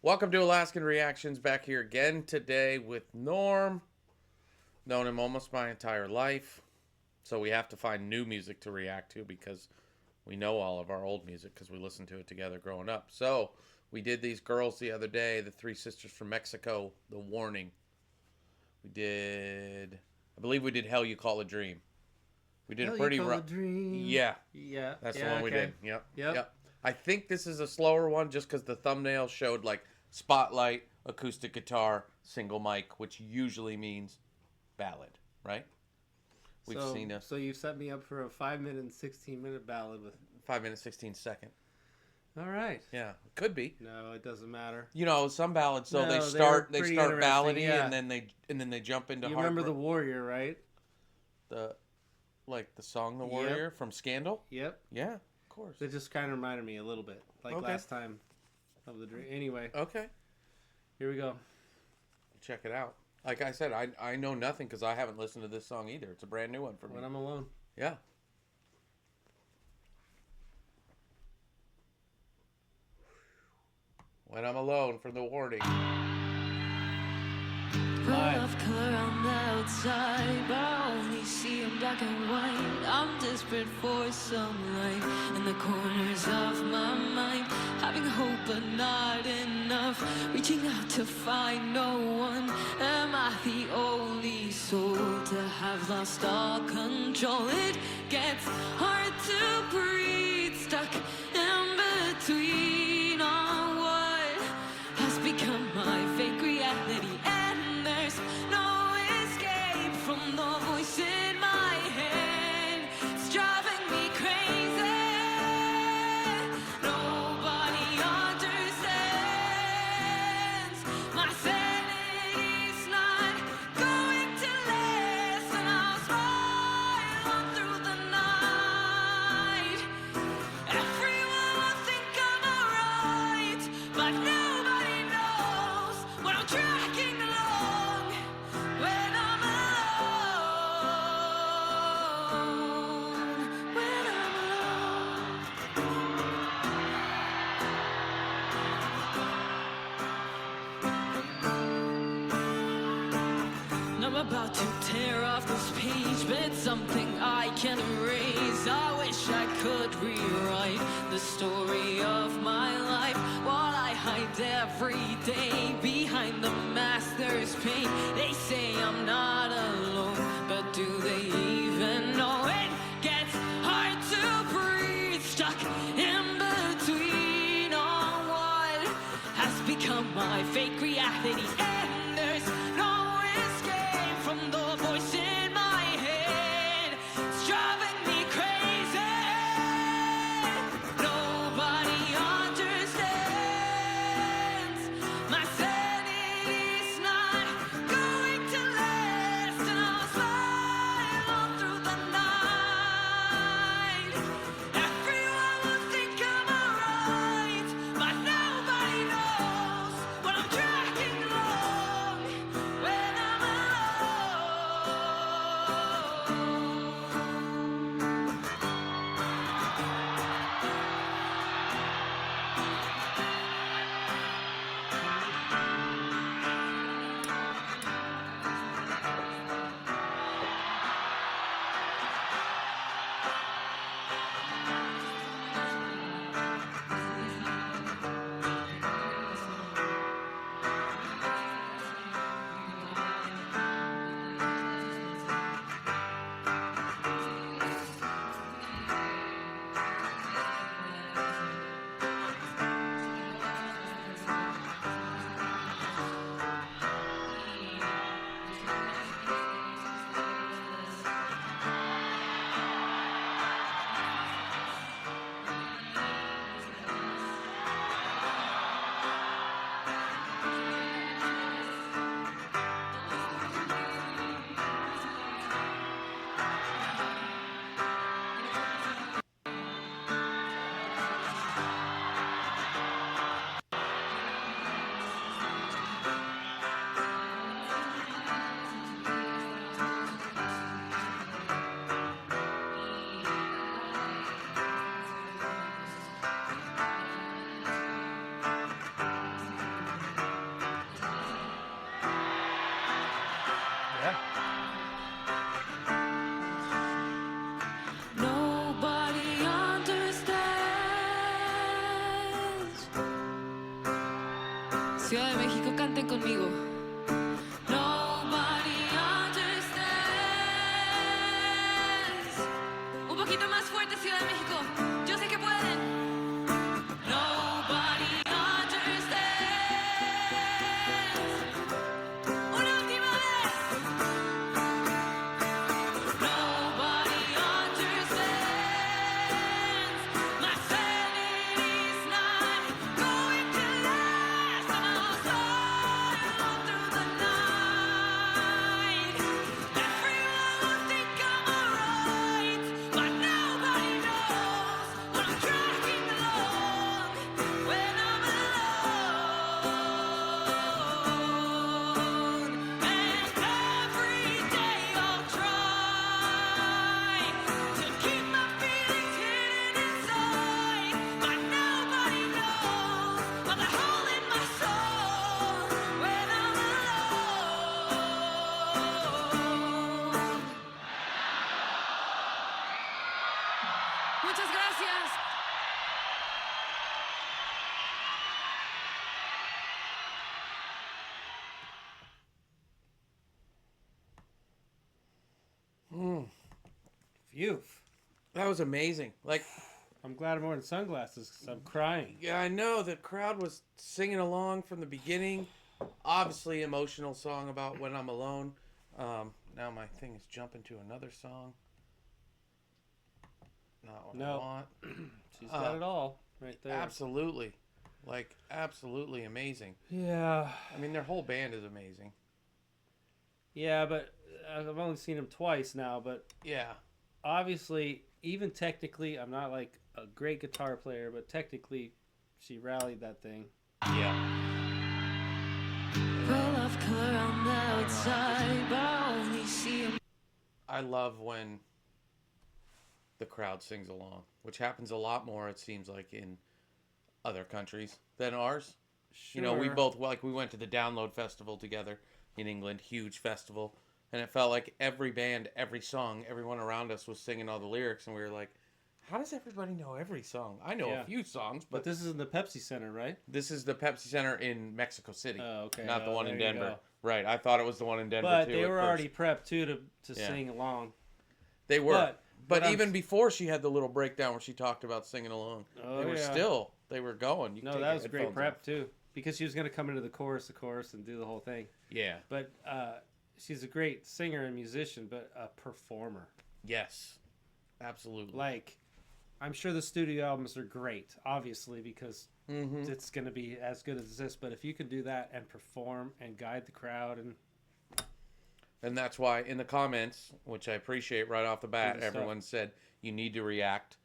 Welcome to Alaskan Reactions, back here again today with Norm. Known him almost my entire life, so we have to find new music to react to because we know all of our old music because we listened to it together growing up. So we did these girls the other day, the three sisters from Mexico, The Warning. I believe we did Hell You Call a Dream. We did Hell, a pretty you call a dream. Yeah, Yeah. that's the yeah, one we okay. did. Yep. Yep. I think this is a slower one just because the thumbnail showed like spotlight, acoustic guitar, single mic, which usually means ballad, right? We've seen a So you set me up for a 5-minute and 16-minute ballad with. 5 minute 16 second. All right. Yeah, it could be. No, it doesn't matter. You know, some ballads though No, they they start were pretty ballady interesting, yeah. and then they jump into You hard remember The Warrior, right? the song The Warrior Yep. from Scandal? Yep. Yeah, of course. It just kind of reminded me a little bit, like Okay. last time of the dream. Anyway, Okay. here we go. Check it out. Like I said, I know nothing because I haven't listened to this song either. It's a brand new one for me. When I'm alone. Yeah. When I'm alone from The Warning. Full of color on the outside, but I only see in black and white. I'm desperate for some light in the corners of my mind. Having hope but not enough, reaching out to find no one. Am I the only soul to have lost all control? It gets hard to breathe, stuck in between on what has become my fake reality. No escape from the voice in my head. It's driving me crazy. Nobody understands. My sanity's not going to last, and I'll smile on through the night. Everyone will think I'm alright, but nobody knows what I'm tracking along. When I'm alone, when I'm alone. And I'm about to tear off this page, but it's something I can erase. I wish I could rewrite the story of my life while I hide every day behind the mask. There's pain. They say I'm not alone, but do they even know? It gets hard to breathe, stuck in between on what has become my fake reality. And there's no escape from the voice in my head. It's driving me crazy. Nobody understands. My sanity's not going to last, and I'll smile on through the night. Everyone will think I'm alright, but nobody knows what I'm tracking along. Ciudad de México, canten conmigo. Nobody understands. Un poquito más fuerte, Ciudad de México. Yo sé que pueden. Nobody understands. Una última vez. Nobody understands. My sanity's not going to last. And I'll slide all through the night. Everyone will think I'm alright, but nobody knows what I'm tracking along when I'm alone. And every day I'll try to keep my feelings hidden inside, but nobody knows about the hole in my soul when I'm alone. Muchas gracias. Phew. That was amazing. Like, I'm glad I'm wearing sunglasses because I'm crying. yeah, I know the crowd was singing along from the beginning. Obviously, emotional song about when I'm alone. Now my thing is jumping to another song. Not what I No. want. She's got it all right there. Absolutely. Like, absolutely amazing. Yeah. I mean, their whole band is amazing. Yeah, but I've only seen them twice now, but Yeah. obviously, even technically, I'm not like a great guitar player, but technically, she rallied that thing. Yeah. Full of color on the outside, but I only see 'em. I love when the crowd sings along, which happens a lot more, it seems like, in other countries than ours. Sure. You know, we both, like, we went to the Download Festival together in England, huge festival, and it felt like every band, every song, everyone around us was singing all the lyrics, and we were like, how does everybody know every song? I know Yeah. a few songs, But but this is in the Pepsi Center, right? this is the Pepsi Center in Mexico City, Oh, okay. not the Oh, one in there you Denver. go. Right, I thought it was the one in Denver, But too. they at were first. already prepped, too, to Yeah. sing along. They were. But But what I'm- even before she had the little breakdown where she talked about singing along, Oh, they were yeah. they were going. You No, take that your was great headphones prep, off. too. Because she was going to come into the chorus, and do the whole thing. Yeah. But she's a great singer and musician, but a performer. Yes. Absolutely. Like, I'm sure the studio albums are great, obviously, because Mm-hmm. it's going to be as good as this. But if you can do that and perform and guide the crowd, And that's why in the comments, which I appreciate right off the bat, Good stuff. everyone said you need to react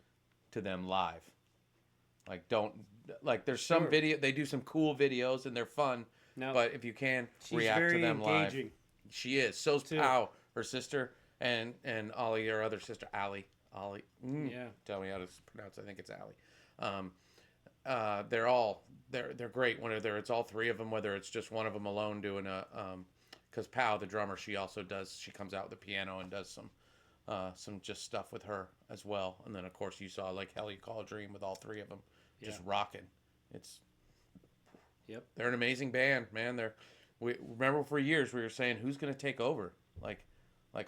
to them live. Like, there's some Sure. video, they do some cool videos and they're fun, no, but if you can, she's react very to them engaging. live. She is. So's Too. Pow, her sister, and Ollie, her other sister, Allie. Ollie. Yeah. Tell me how to pronounce. I think it's Allie. They're great. Whether it's all three of them, whether it's just one of them alone doing a because Pow, the drummer, she comes out with the piano and does some just stuff with her as well. And then of course you saw like Hell You Call a Dream with all three of them just rocking. They're an amazing band, man. We remember for years we were saying who's going to take over, like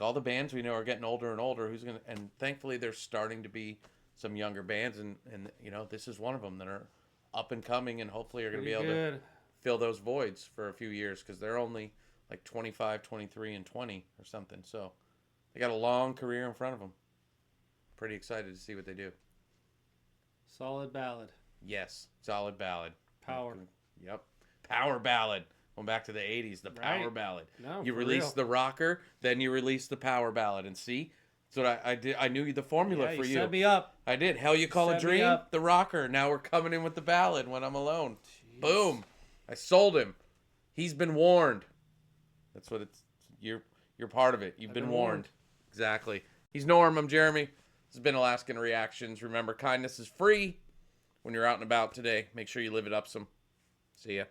all the bands we know are getting older and older. And thankfully there's starting to be some younger bands, and you know, this is one of them that are up and coming, and hopefully are going to be able to fill those voids for a few years, because they're only like 25, 23, and 20 or something. So they got a long career in front of them. Pretty excited to see what they do. Solid ballad. Yes, solid ballad. Power. Yep, power ballad. Going back to the 80s, the power Right. ballad. No, You for release real. the rocker, then you release the power ballad. And see, that's what I did. I knew the formula Yeah, for you you. set me up. I did. Hell You Call a Set me Dream, up. the rocker. Now we're coming in with the ballad, When I'm Alone. Jeez. Boom. I sold him. He's been warned. That's what it's. You're part of it. You've been warned. Exactly. He's Norm. I'm Jeremy. This has been Alaskan Reactions. Remember, kindness is free. When you're out and about today, make sure you live it up some. See ya.